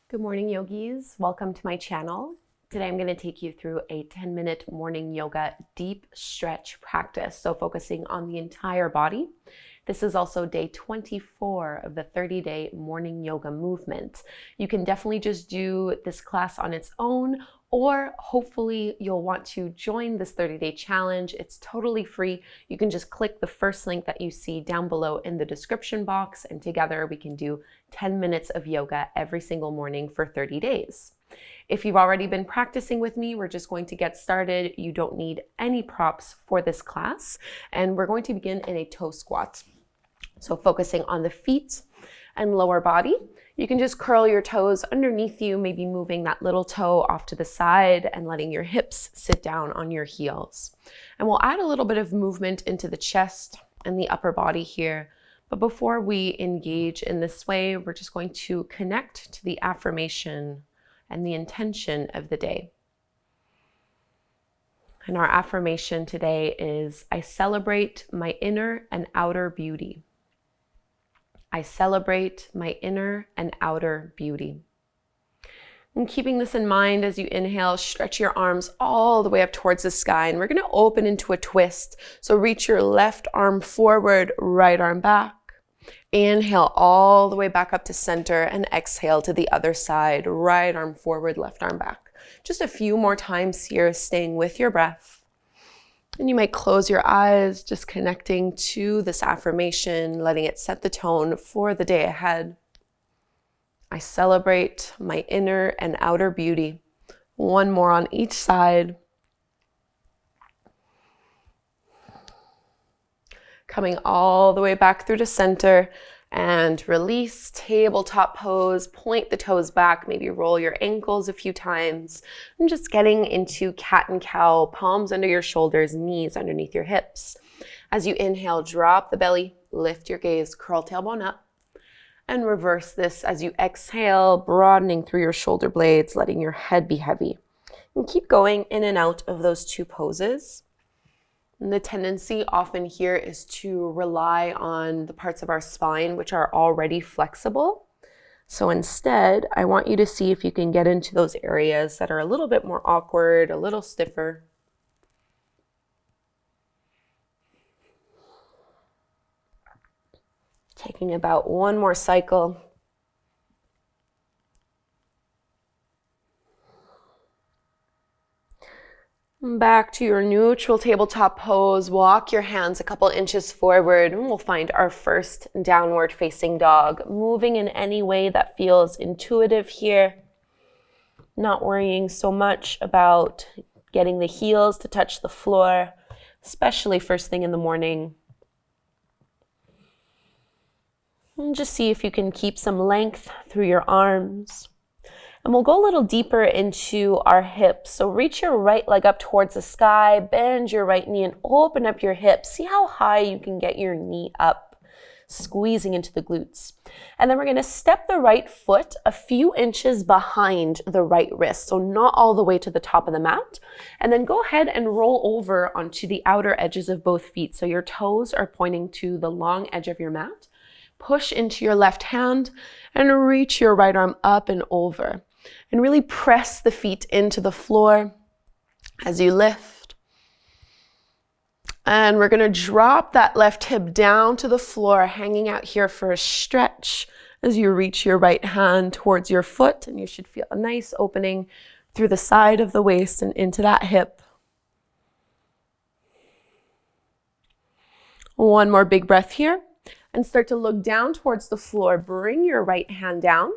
Good morning, yogis. Welcome to my channel. Today I'm going to take you through a 10-minute morning yoga deep stretch practice, so focusing on the entire body. This is also day 24 of the 30-day morning yoga movement. You can definitely just do this class on its own, or hopefully you'll want to join this 30-day challenge. It's totally free. You can just click the first link that you see down below in the description box, and together we can do 10 minutes of yoga every single morning for 30 days. If you've already been practicing with me, we're just going to get started. You don't need any props for this class, and we're going to begin in a toe squat. So focusing on the feet and lower body. You can just curl your toes underneath you, maybe moving that little toe off to the side and letting your hips sit down on your heels. And we'll add a little bit of movement into the chest and the upper body here. But before we engage in this way, we're just going to connect to the affirmation and the intention of the day. And our affirmation today is, I celebrate my inner and outer beauty. I celebrate my inner and outer beauty. And keeping this in mind, as you inhale, stretch your arms all the way up towards the sky, and we're going to open into a twist. So reach your left arm forward, right arm back. Inhale all the way back up to center, and exhale to the other side, right arm forward, left arm back. Just a few more times here, staying with your breath. And you might close your eyes, just connecting to this affirmation, letting it set the tone for the day ahead. I celebrate my inner and outer beauty. One more on each side. Coming all the way back through to center, and release, tabletop pose, point the toes back, maybe roll your ankles a few times, and just getting into cat and cow, palms under your shoulders, knees underneath your hips. As you inhale, drop the belly, lift your gaze, curl tailbone up, and reverse this as you exhale, broadening through your shoulder blades, letting your head be heavy. And keep going in and out of those two poses. And the tendency often here is to rely on the parts of our spine which are already flexible. So instead, I want you to see if you can get into those areas that are a little bit more awkward, a little stiffer. Taking about one more cycle. Back to your neutral tabletop pose. Walk your hands a couple inches forward, and we'll find our first downward facing dog. Moving in any way that feels intuitive here. Not worrying so much about getting the heels to touch the floor, especially first thing in the morning. And just see if you can keep some length through your arms. And we'll go a little deeper into our hips. So reach your right leg up towards the sky, bend your right knee and open up your hips. See how high you can get your knee up, squeezing into the glutes. And then we're going to step the right foot a few inches behind the right wrist. So not all the way to the top of the mat. And then go ahead and roll over onto the outer edges of both feet. So your toes are pointing to the long edge of your mat. Push into your left hand and reach your right arm up and over. And really press the feet into the floor as you lift. And we're going to drop that left hip down to the floor, hanging out here for a stretch as you reach your right hand towards your foot. And you should feel a nice opening through the side of the waist and into that hip. One more big breath here. And start to look down towards the floor. Bring your right hand down.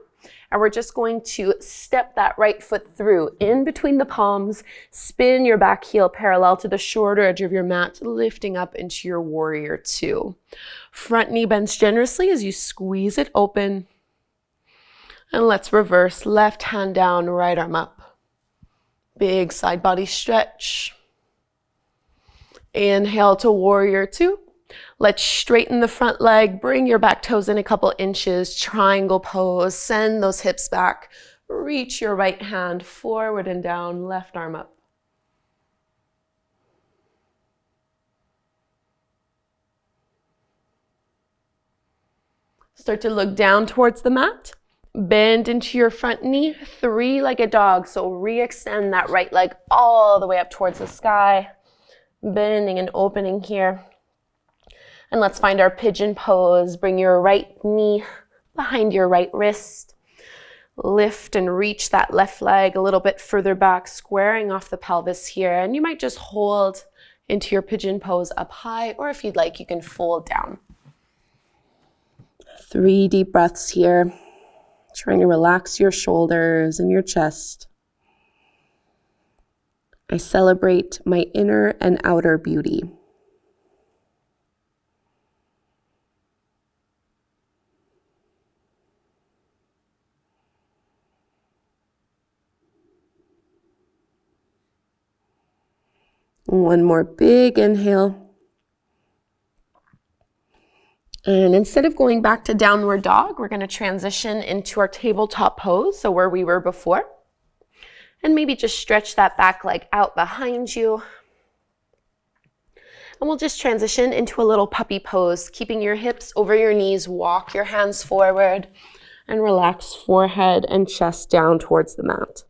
And we're just going to step that right foot through in between the palms. Spin your back heel parallel to the shorter edge of your mat, lifting up into your warrior two. Front knee bends generously as you squeeze it open. And let's reverse. Left hand down, right arm up. Big side body stretch. Inhale to warrior two. Let's straighten the front leg, bring your back toes in a couple inches, triangle pose, send those hips back, reach your right hand forward and down, left arm up. Start to look down towards the mat Bend into your front knee, three-legged dog. So re-extend that right leg all the way up towards the sky. Bending and opening here. And let's find our pigeon pose. Bring your right knee behind your right wrist. Lift and reach that left leg a little bit further back, squaring off the pelvis here. And you might just hold into your pigeon pose up high, or if you'd like, you can fold down. 3 deep breaths here. Trying to relax your shoulders and your chest. I celebrate my inner and outer beauty. One more big inhale. And instead of going back to downward dog, we're going to transition into our tabletop pose, so where we were before. And maybe just stretch that back leg out behind you. And we'll just transition into a little puppy pose, keeping your hips over your knees, walk your hands forward, and relax forehead and chest down towards the mat.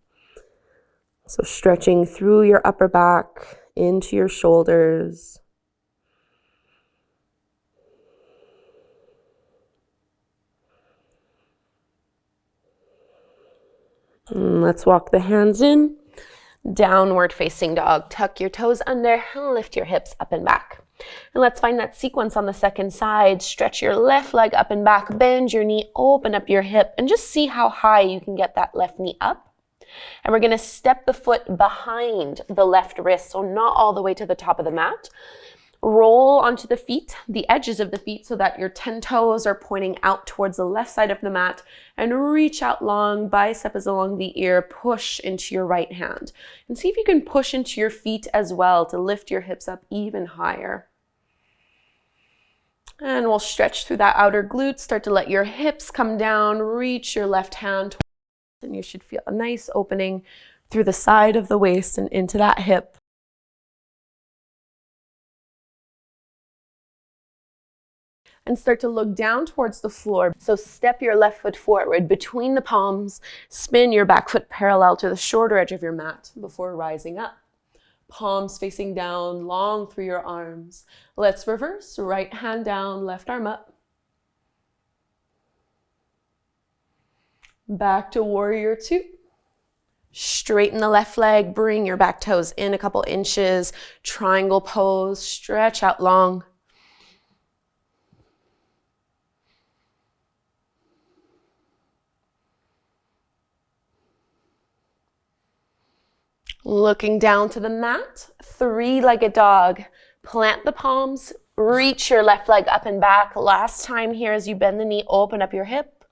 So stretching through your upper back, into your shoulders. And let's walk the hands in. Downward facing dog. Tuck your toes under and lift your hips up and back. And let's find that sequence on the second side. Stretch your left leg up and back. Bend your knee, open up your hip, and just see how high you can get that left knee up. And we're going to step the foot behind the left wrist, so not all the way to the top of the mat. Roll onto the feet, the edges of the feet, so that your 10 toes are pointing out towards the left side of the mat, and reach out long, bicep is along the ear, push into your right hand. And see if you can push into your feet as well to lift your hips up even higher. And we'll stretch through that outer glute, start to let your hips come down, reach your left hand towards, and you should feel a nice opening through the side of the waist and into that hip. And start to look down towards the floor. So step your left foot forward between the palms, spin your back foot parallel to the shorter edge of your mat before rising up. Palms facing down, long through your arms. Let's reverse, right hand down, left arm up. Back to warrior 2. Straighten the left leg, bring your back toes in a couple inches. Triangle pose, stretch out long. Looking down to the mat, 3-legged dog. Plant the palms, reach your left leg up and back. Last time here as you bend the knee, open up your hip.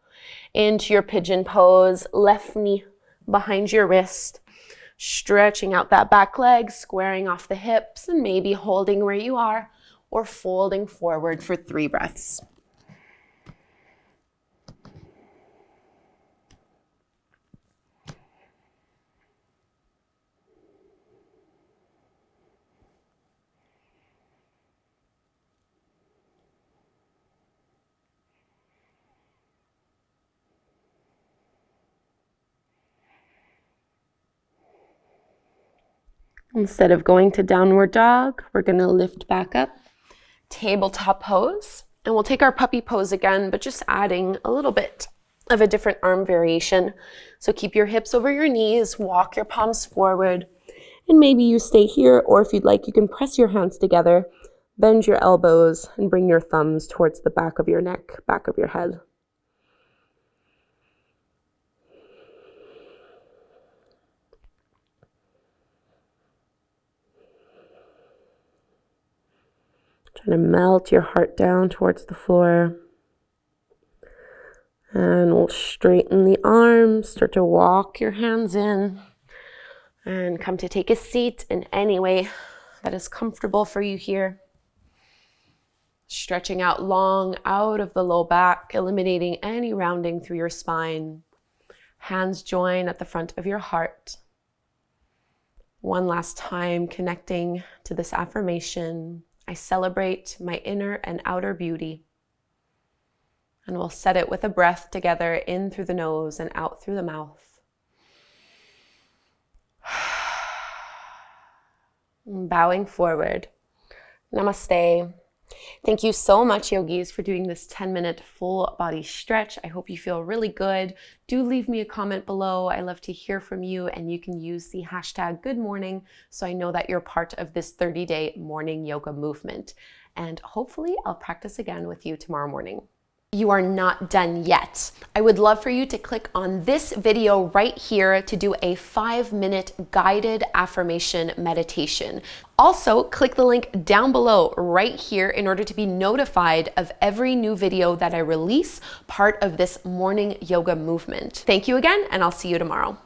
Into your pigeon pose, left knee behind your wrist, stretching out that back leg, squaring off the hips, and maybe holding where you are or folding forward for 3 breaths. Instead of going to downward dog, we're going to lift back up, tabletop pose, and we'll take our puppy pose again, but just adding a little bit of a different arm variation. So keep your hips over your knees, walk your palms forward, and maybe you stay here, or if you'd like, you can press your hands together, bend your elbows, and bring your thumbs towards the back of your neck, back of your head. Trying to melt your heart down towards the floor. And we'll straighten the arms, start to walk your hands in, and come to take a seat in any way that is comfortable for you here. Stretching out long out of the low back, eliminating any rounding through your spine. Hands join at the front of your heart. One last time, connecting to this affirmation. I celebrate my inner and outer beauty. And we'll set it with a breath together, in through the nose and out through the mouth. Bowing forward. Namaste. Thank you so much, yogis, for doing this 10-minute full body stretch. I hope you feel really good. Do leave me a comment below. I love to hear from you, and you can use the hashtag good morning so I know that you're part of this 30-day morning yoga movement. And hopefully I'll practice again with you tomorrow morning. You are not done yet. I would love for you to click on this video right here to do a 5-minute guided affirmation meditation. Also, click the link down below right here in order to be notified of every new video that I release, part of this morning yoga movement. Thank you again, and I'll see you tomorrow.